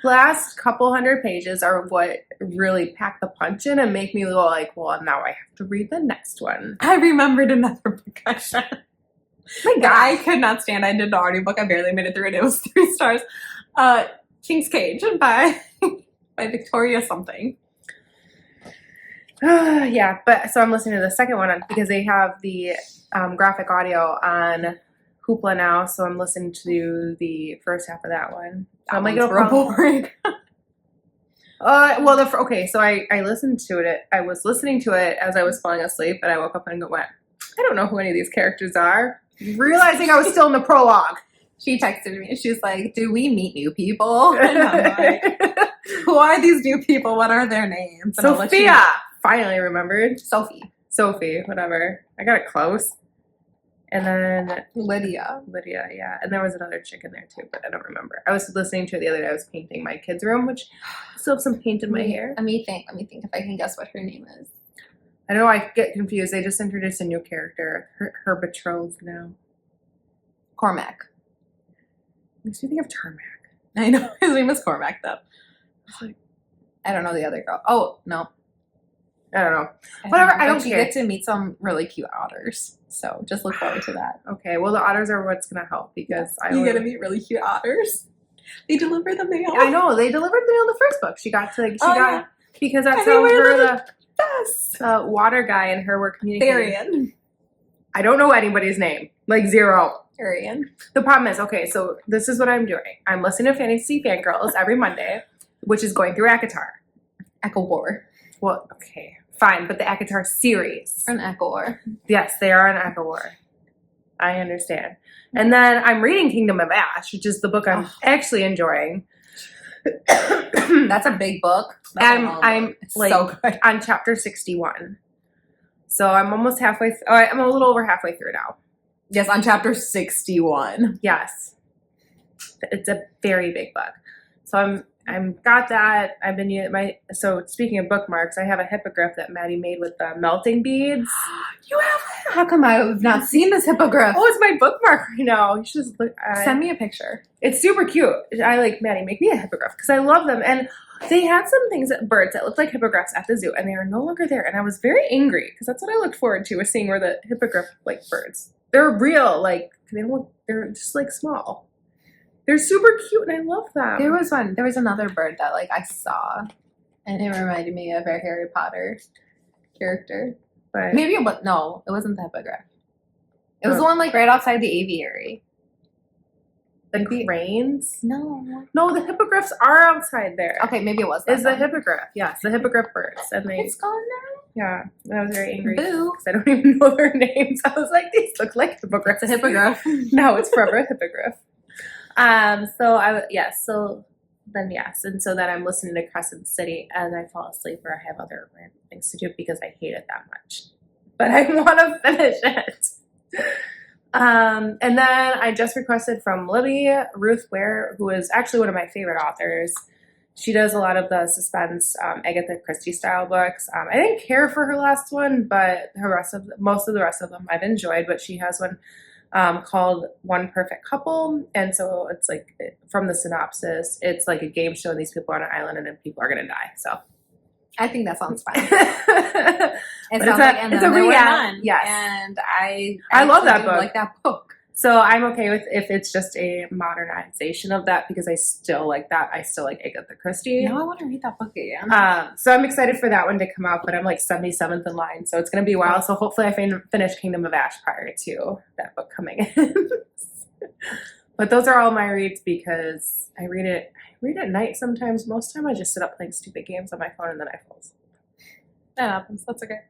Last couple hundred pages are what really pack the punch in and make me go like, well, now I have to read the next one. I remembered another book I read. My God. I could not stand. I did the audiobook. I barely made it through, and it was 3 stars. King's Cage by Victoria something. Yeah, but so I'm listening to the second one because they have the graphic audio on Hoopla now, so I'm listening to the first half of that one. So I'm like, it'll boring. Okay, so I listened to it. I was listening to it as I was falling asleep, and I woke up and went, I don't know who any of these characters are. Realizing I was still in the prologue. She texted me. She's like, do we meet new people? And I'm like, who are these new people? What are their names? And Sophia! Finally remembered. Sophie, whatever. I got it close. And then Lydia, yeah. And there was another chick in there too, but I don't remember. I was listening to it the other day. I was painting my kids' room, which I still have some paint in my hair. Let me think if I can guess what her name is. I know I get confused. They just introduced a new character. Her betrothed now. Cormac. Makes me think of Tarmac. I know. His name is Cormac, though. I don't know the other girl. Oh, no. I don't know. Whatever, I don't You care. get to meet some really cute otters. So just look forward to that. Okay, well, the otters are what's going to help because you get to meet really cute otters. They deliver the mail. I know. They delivered the mail in the first book. Because that's And they how were her, Yes. the water guy and her were communicating. Therian. I don't know anybody's name. Like 0. Therian. The problem is, okay, so this is what I'm doing. I'm listening to Fantasy Fangirls every Monday, which is going through ACOTAR. Echo War. Well, okay, fine, but the ACOTAR series. An Echo War. Yes, they are an Echo War. I understand. And then I'm reading Kingdom of Ash, which is the book I'm actually enjoying. That's a big book. I'm it's like so good. on chapter 61. So I'm almost halfway. I'm a little over halfway through now. Yes, on chapter 61. Yes, it's a very big book. So I'm got that. I've been using so speaking of bookmarks, I have a hippogriff that Maddie made with the melting beads. You have? How come I've not seen this hippogriff? Oh, it's my bookmark right now. You should just look. Send me a picture. It's super cute. I like Maddie, make me a hippogriff because I love them. And they had some birds that looked like hippogriffs at the zoo, and they are no longer there. And I was very angry because that's what I looked forward to, was seeing where the hippogriff birds. They're real, they're just small. They're super cute, and I love them. There was another bird that I saw, and it reminded me of our Harry Potter character. But Maybe it was, no, it wasn't the hippogriff. It was the one right outside the aviary. the cranes? No, the hippogriffs are outside there. Okay, maybe it was that Is the one. hippogriff? Yes, the hippogriff birds, and It's gone now. Yeah, I was very angry Boo. because I don't even know their names. I was like, these look like hippogriffs. It's a hippogriff. No, it's forever a hippogriff. And so then I'm listening to Crescent City and I fall asleep or I have other random things to do because I hate it that much. But I want to finish it. And then I just requested from Libby Ruth Ware, who is actually one of my favorite authors. She does a lot of the suspense Agatha Christie style books. I didn't care for her last one, but most of the rest of them I've enjoyed. But she has one called One Perfect Couple, and so it's like from the synopsis, it's like a game show, and these people are on an island, and then people are gonna die. So I think that sounds fun. It sounds like And it's Then a There Were reality. None. Yes, And I love that actually do book. like that book. So I'm okay with if it's just a modernization of that because I still like that. I still like Agatha Christie. Now I want to read that book again. So I'm excited for that one to come out, but I'm like 77th in line, so it's going to be a while. So hopefully I finish Kingdom of Ash prior to that book coming in. But those are all my reads because I read at night sometimes. Most time I just sit up playing stupid games on my phone and then I fall asleep. That happens. That's okay.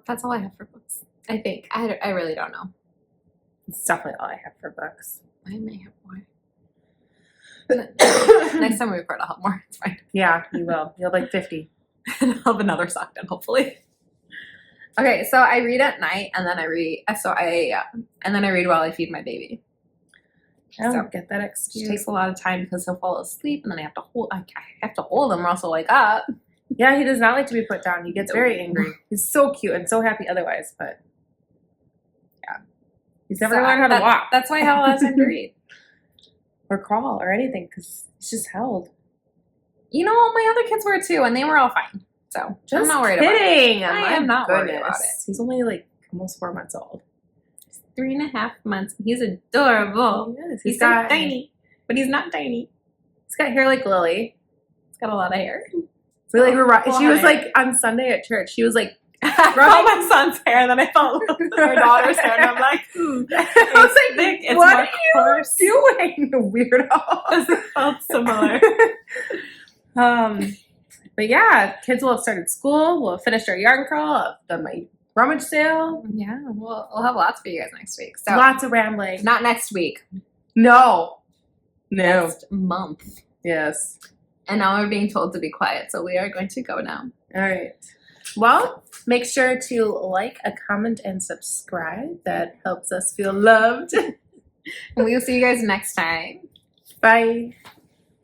That's all I have for books. I think. I really don't know. It's definitely all I have for books. I may have more. Next time we record, I'll have more. It's fine. Yeah, you will. You'll have like 50. And I'll have another sock done, hopefully. Okay, so I read at night, and then I read. And then I read while I feed my baby. I don't So, get that Which excuse. takes a lot of time because he'll fall asleep, and then I have to hold. I have to hold him, or else he'll wake up. Yeah, he does not like to be put down. He gets very angry. He's so cute and so happy otherwise, but yeah. He's never learned how to walk. That's why I have a lot of time to read. Or crawl or anything because he's just held. You know, my other kids were too, and they were all fine. So I'm not worried about it. kidding. I am not worried about it. He's only like almost 4 months old. 3.5 months. He's adorable. He is. He's so tiny, but he's not tiny. He's got hair like Lily. He's got a lot of hair. We like were, Full she was hair. like on Sunday at church. She was like, I felt my son's hair, and then I felt her daughter's hair, and I'm like, I was like, thick, it's what more are coarse. you doing, weirdo? It felt similar. But yeah, kids will have started school. We'll have finished our yarn crawl. I've done my rummage sale. Yeah, we'll have lots for you guys next week. So Lots of rambling. not next week, No. next month. Yes. And now we're being told to be quiet, so we are going to go now. All right. Well, make sure to like, comment, and subscribe. That helps us feel loved. And we will see you guys next time. Bye.